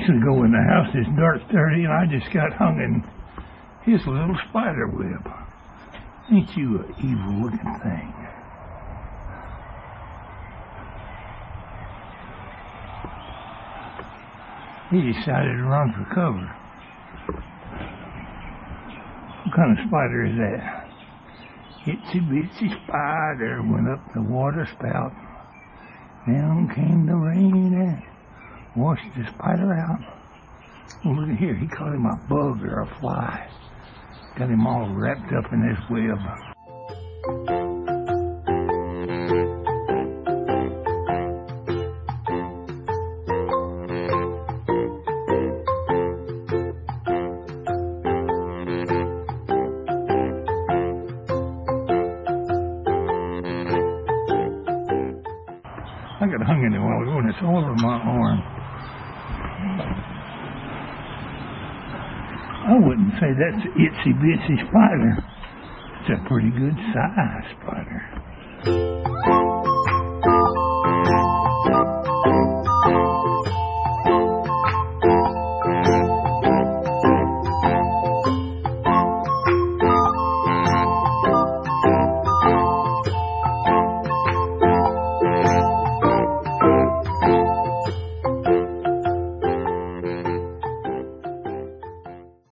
fixing to go in the house. It's dark 30, and I just got hung in his little spider web. Ain't you an evil-looking thing? He decided to run for cover. What kind of spider is that? Itsy Bitsy spider went up the water spout. Down came the rain and washed the spider out. Oh, look at here, he caught him a bug or a fly. Got him all wrapped up in this web. I got hung in it a while ago and it's all over my arm. I wouldn't say that's an itsy bitsy spider. It's a pretty good size spider.